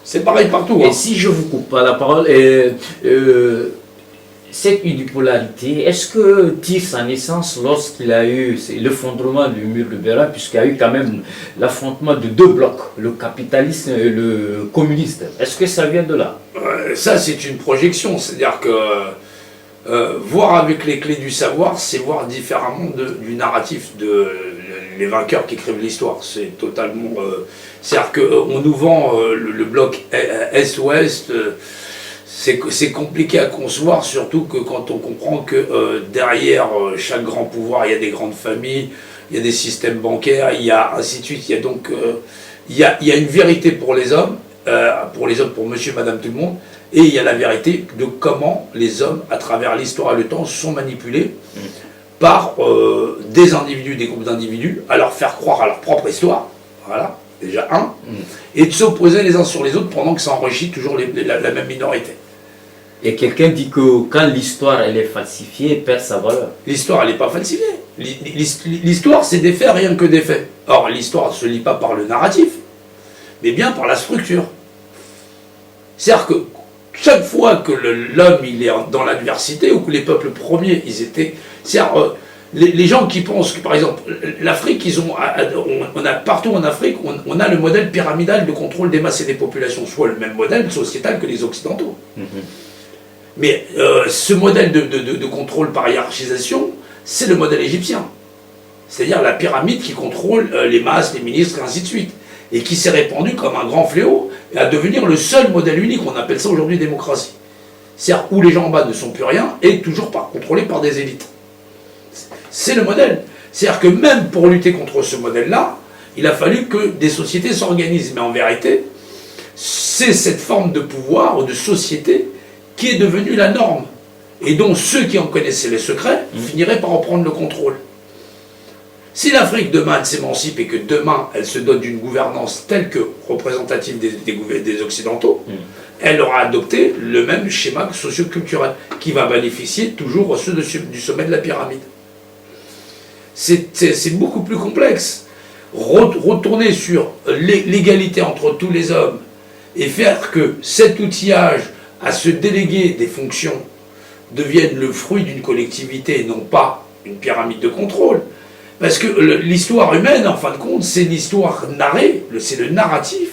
C'est pareil partout. Et si je vous coupe pas la parole, cette unipolarité, est-ce que tire sa naissance lorsqu'il a eu l'effondrement du mur de Berlin, puisqu'il y a eu quand même l'affrontement de deux blocs, le capitaliste et le communiste? Est-ce que ça vient de là? Ça, c'est une projection. C'est-à-dire que voir avec les clés du savoir, c'est voir différemment du narratif les vainqueurs qui écrivent l'histoire. C'est totalement... c'est-à-dire qu'on nous vend le bloc Est-Ouest, c'est compliqué à concevoir, surtout que quand on comprend que derrière chaque grand pouvoir, il y a des grandes familles, il y a des systèmes bancaires, il y a ainsi de suite. Il y a donc il y a une vérité pour les hommes, pour monsieur, madame, tout le monde, et il y a la vérité de comment les hommes, à travers l'histoire et le temps, sont manipulés par des individus, des groupes d'individus, à leur faire croire à leur propre histoire, voilà, déjà et de s'opposer les uns sur les autres pendant que ça enrichit toujours la même minorité. Et quelqu'un dit que quand l'histoire elle est falsifiée, elle perd sa valeur. L'histoire elle n'est pas falsifiée. L'histoire c'est des faits, rien que des faits. Or l'histoire ne se lit pas par le narratif, mais bien par la structure. C'est-à-dire que chaque fois que l'homme il est dans l'adversité, ou que les peuples premiers ils étaient... C'est-à-dire, les gens qui pensent que, par exemple, l'Afrique, on a partout en Afrique, on a le modèle pyramidal de contrôle des masses et des populations, soit le même modèle sociétal que les Occidentaux. Mais ce modèle de contrôle par hiérarchisation, c'est le modèle égyptien. C'est-à-dire la pyramide qui contrôle les masses, les ministres, et ainsi de suite. Et qui s'est répandu comme un grand fléau, et à devenir le seul modèle unique, on appelle ça aujourd'hui démocratie. C'est-à-dire où les gens en bas ne sont plus rien, et toujours contrôlés par des élites. C'est le modèle. C'est-à-dire que même pour lutter contre ce modèle-là, il a fallu que des sociétés s'organisent. Mais en vérité, c'est cette forme de pouvoir ou de société qui est devenue la norme. Et dont ceux qui en connaissaient les secrets finiraient par en prendre le contrôle. Si l'Afrique demain elle s'émancipe et que demain elle se dote d'une gouvernance telle que représentative des Occidentaux, elle aura adopté le même schéma socio-culturel qui va bénéficier toujours à ceux du sommet de la pyramide. C'est beaucoup plus complexe. Retourner sur l'égalité entre tous les hommes et faire que cet outillage à se déléguer des fonctions devienne le fruit d'une collectivité et non pas une pyramide de contrôle. Parce que l'histoire humaine, en fin de compte, c'est l'histoire narrée, c'est le narratif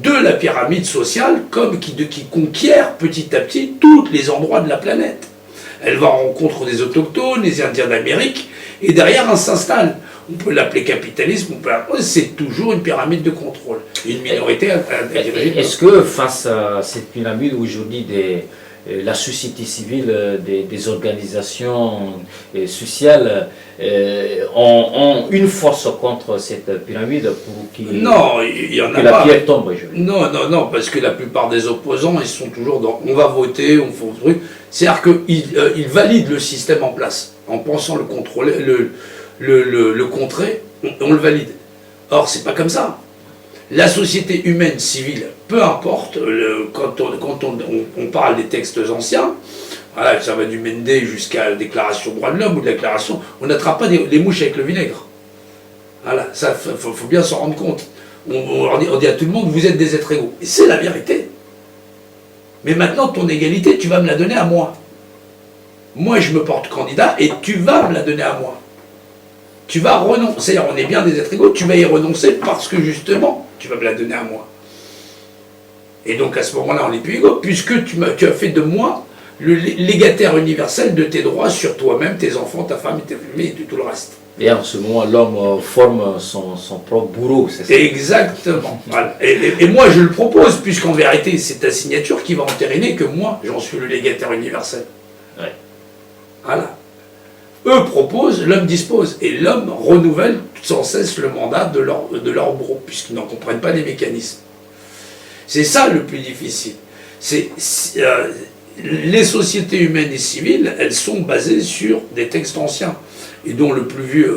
de la pyramide sociale qui conquiert petit à petit tous les endroits de la planète. Elle va en rencontre des autochtones, des Indiens d'Amérique, et derrière, elle s'installe. On peut l'appeler capitalisme, c'est toujours une pyramide de contrôle. Une minorité à diriger. Est-ce que face à cette pyramide aujourd'hui la société civile, des organisations sociales ont une force contre cette pyramide pour non, il y en a que pas. La pierre tombe? Non, parce que la plupart des opposants, ils sont toujours dans on va voter, on fait un truc. C'est-à-dire qu'ils valident le système en place en pensant le contrôler, le contrer, on le valide. Or, c'est pas comme ça. La société humaine civile, peu importe, quand on parle des textes anciens, voilà, ça va du Mendé jusqu'à la déclaration des droits de l'homme ou de la déclaration, on n'attrape pas les mouches avec le vinaigre. Voilà, ça, faut bien s'en rendre compte. On dit à tout le monde, vous êtes des êtres égaux. Et c'est la vérité. Mais maintenant, ton égalité, tu vas me la donner à moi. Moi, je me porte candidat et tu vas me la donner à moi. Tu vas renoncer, c'est-à-dire on est bien des êtres égaux, tu vas y renoncer parce que justement, tu vas me la donner à moi. Et donc à ce moment-là, on n'est plus égaux, puisque tu as fait de moi le légataire universel de tes droits sur toi-même, tes enfants, ta femme, tes familles et tout le reste. Et en ce moment, l'homme forme son propre bourreau, c'est ça? Exactement. Voilà. Et moi, je le propose, puisqu'en vérité, c'est ta signature qui va entériner que moi, j'en suis le légataire universel. Ouais. Voilà. Eux proposent, l'homme dispose. Et l'homme renouvelle sans cesse le mandat de leur bourreau, puisqu'ils n'en comprennent pas les mécanismes. C'est ça le plus difficile. Les sociétés humaines et civiles, elles sont basées sur des textes anciens, et dont le plus vieux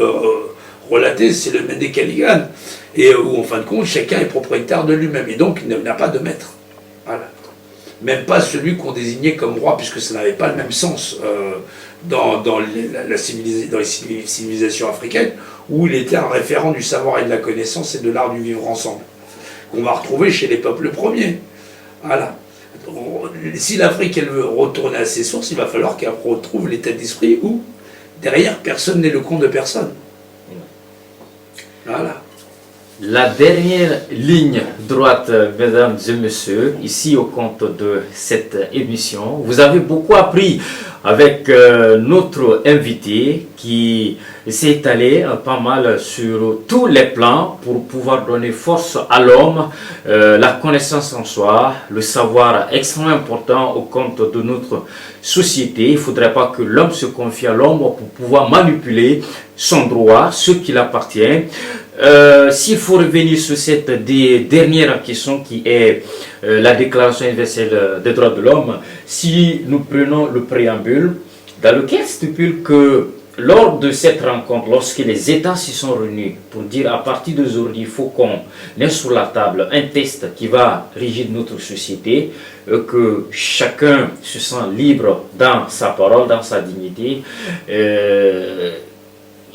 relaté, c'est le Mendé Caligan, et où, en fin de compte, chacun est propriétaire de lui-même, et donc il n'a pas de maître. Voilà. Même pas celui qu'on désignait comme roi, puisque ça n'avait pas le même sens dans les civilisations africaines, où il était un référent du savoir et de la connaissance et de l'art du vivre ensemble, qu'on va retrouver chez les peuples premiers. Voilà. Si l'Afrique, elle veut retourner à ses sources, il va falloir qu'elle retrouve l'état d'esprit où, derrière, personne n'est le con de personne. Voilà. La dernière ligne droite, mesdames et messieurs, ici au compte de cette émission. Vous avez beaucoup appris avec notre invité qui s'est allé pas mal sur tous les plans pour pouvoir donner force à l'homme, la connaissance en soi, le savoir extrêmement important au compte de notre société. Il ne faudrait pas que l'homme se confie à l'homme pour pouvoir manipuler son droit, ce qui l'appartient. S'il faut revenir sur cette dernière question qui est la Déclaration universelle des droits de l'homme, si nous prenons le préambule, dans lequel stipule que lors de cette rencontre, lorsque les États s'y sont réunis pour dire à partir d'aujourd'hui, il faut qu'on ait sur la table un texte qui va régir notre société, que chacun se sent libre dans sa parole, dans sa dignité,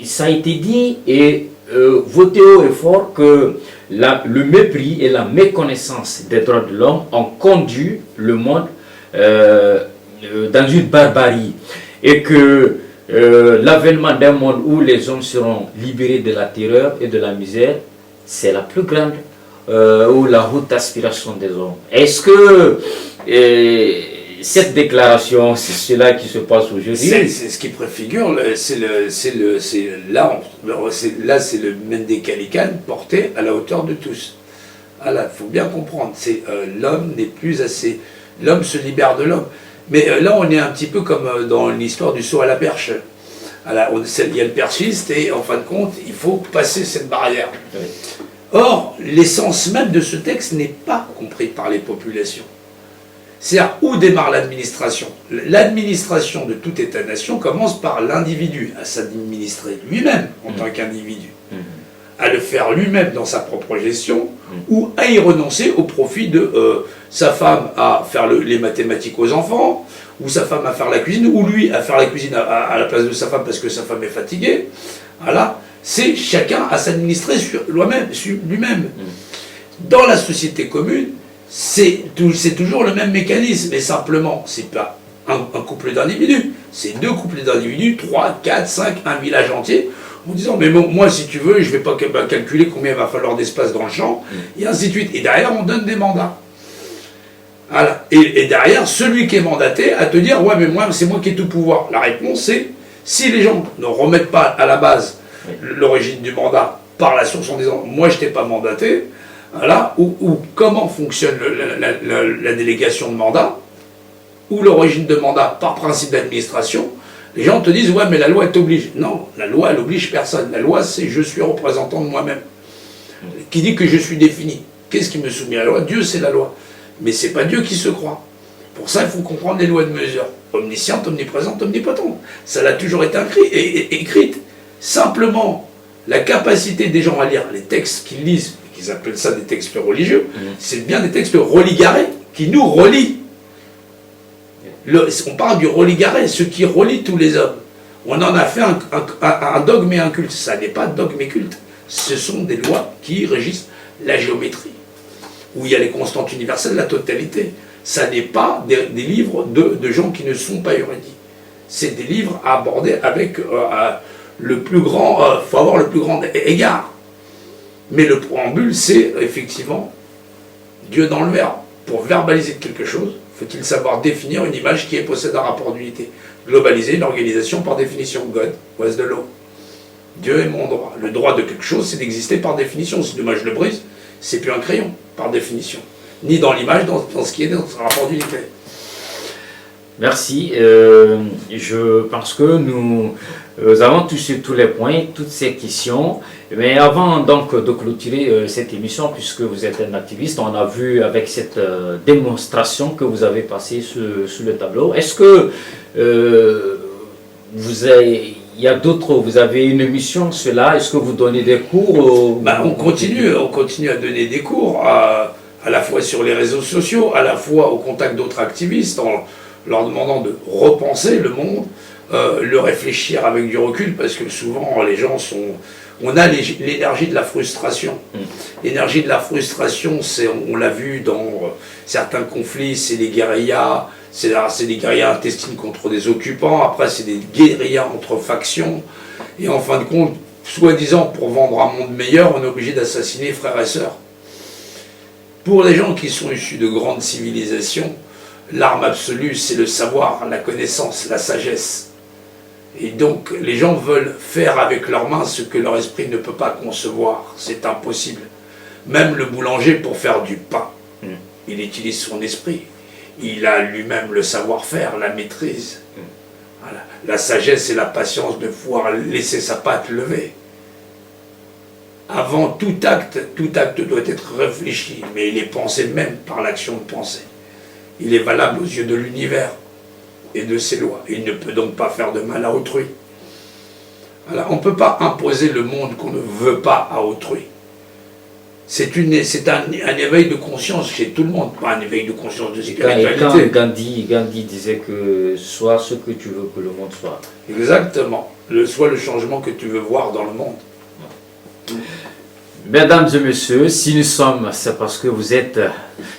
ça a été dit et voté haut et fort que le mépris et la méconnaissance des droits de l'homme ont conduit le monde dans une barbarie et que l'avènement d'un monde où les hommes seront libérés de la terreur et de la misère, c'est la plus grande ou la haute aspiration des hommes. Est-ce que cette déclaration, c'est cela qui se passe aujourd'hui? C'est ce qui préfigure, c'est le Mendé Caligan porté à la hauteur de tous. Voilà, il faut bien comprendre, l'homme n'est plus assez, l'homme se libère de l'homme. Mais là, on est un petit peu comme dans l'histoire du saut à la perche. Voilà, il y a le perchiste et en fin de compte, il faut passer cette barrière. Oui. Or, l'essence même de ce texte n'est pas compris par les populations. C'est-à-dire, où démarre l'administration? L'administration de tout État-nation commence par l'individu, à s'administrer lui-même en tant qu'individu, à le faire lui-même dans sa propre gestion, ou à y renoncer au profit de sa femme à faire les mathématiques aux enfants, ou sa femme à faire la cuisine, ou lui à faire la cuisine à la place de sa femme parce que sa femme est fatiguée. Voilà, c'est chacun à s'administrer sur lui-même. Dans la société commune, c'est toujours le même mécanisme, mais simplement, c'est pas un couple d'individus. C'est 2 couples d'individus, 3, 4, 5, un village entier, en disant, mais moi, si tu veux, je ne vais pas calculer combien il va falloir d'espace dans le champ, et ainsi de suite. Et derrière, on donne des mandats. Voilà. Et derrière, celui qui est mandaté à te dire, ouais, mais moi, c'est moi qui ai tout pouvoir. La réponse, c'est, si les gens ne remettent pas à la base l'origine du mandat par la source en disant, moi, je t'ai pas mandaté, voilà, ou comment fonctionne la délégation de mandat, ou l'origine de mandat par principe d'administration, les gens te disent, ouais, mais la loi t'oblige. Non, la loi, elle oblige personne. La loi, c'est je suis représentant de moi-même. Qui dit que je suis défini. Qu'est-ce qui me soumet à la loi? Dieu, c'est la loi. Mais c'est pas Dieu qui se croit. Pour ça, il faut comprendre les lois de mesure. Omnisciente, omniprésente, omnipotente. Ça l'a toujours été écrite. Simplement, la capacité des gens à lire les textes qu'ils lisent, qu'ils appellent ça des textes religieux, c'est bien des textes religarés qui nous relient. On parle du religaré, ce qui relie tous les hommes. On en a fait un dogme et un culte. Ça n'est pas dogme et culte. Ce sont des lois qui régissent la géométrie, où il y a les constantes universelles, la totalité. Ça n'est pas des livres de gens qui ne sont pas érudits. C'est des livres à aborder avec le plus grand, faut avoir le plus grand égard. Mais le préambule, c'est effectivement Dieu dans le verbe. Pour verbaliser quelque chose, faut-il savoir définir une image qui possède un rapport d'unité. Globaliser une organisation par définition. God was the law. Dieu est mon droit. Le droit de quelque chose, c'est d'exister par définition. Si demain je le brise, c'est plus un crayon, par définition. Ni dans l'image, dans ce qui est dans un rapport d'unité. Merci. Je pense que nous avons touché tous les points, toutes ces questions. Mais avant donc de clôturer cette émission, puisque vous êtes un activiste, on a vu avec cette démonstration que vous avez passée sur le tableau. Est-ce que il y a d'autres, vous avez une émission, cela, est-ce que vous donnez des cours on continue à donner des cours, à la fois sur les réseaux sociaux, à la fois au contact d'autres activistes, en leur demandant de repenser le monde, le réfléchir avec du recul, parce que souvent les gens on a l'énergie de la frustration. L'énergie de la frustration, on l'a vu dans certains conflits, c'est les guérillas, c'est des guérillas intestines contre des occupants, après c'est des guérillas entre factions, et en fin de compte, soi-disant pour vendre un monde meilleur, on est obligé d'assassiner frères et sœurs. Pour les gens qui sont issus de grandes civilisations, l'arme absolue, c'est le savoir, la connaissance, la sagesse. Et donc, les gens veulent faire avec leurs mains ce que leur esprit ne peut pas concevoir. C'est impossible. Même le boulanger, pour faire du pain, il utilise son esprit. Il a lui-même le savoir-faire, la maîtrise. Voilà. La sagesse et la patience de pouvoir laisser sa patte lever. Avant tout acte doit être réfléchi, mais il est pensé même par l'action de pensée. Il est valable aux yeux de l'univers et de ses lois. Il ne peut donc pas faire de mal à autrui. Alors, on ne peut pas imposer le monde qu'on ne veut pas à autrui. C'est un éveil de conscience chez tout le monde, pas un éveil de conscience de spiritualité. Gandhi disait que sois ce que tu veux que le monde soit. Exactement. Sois le changement que tu veux voir dans le monde. Mesdames et messieurs, si nous sommes, c'est parce que vous êtes,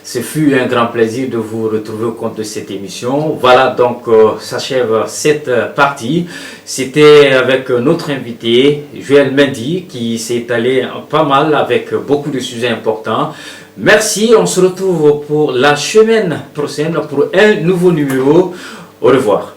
ce fut un grand plaisir de vous retrouver au compte de cette émission. Voilà donc s'achève cette partie. C'était avec notre invité, Joël Mendy, qui s'est étalé pas mal avec beaucoup de sujets importants. Merci, on se retrouve pour la semaine prochaine pour un nouveau numéro. Au revoir.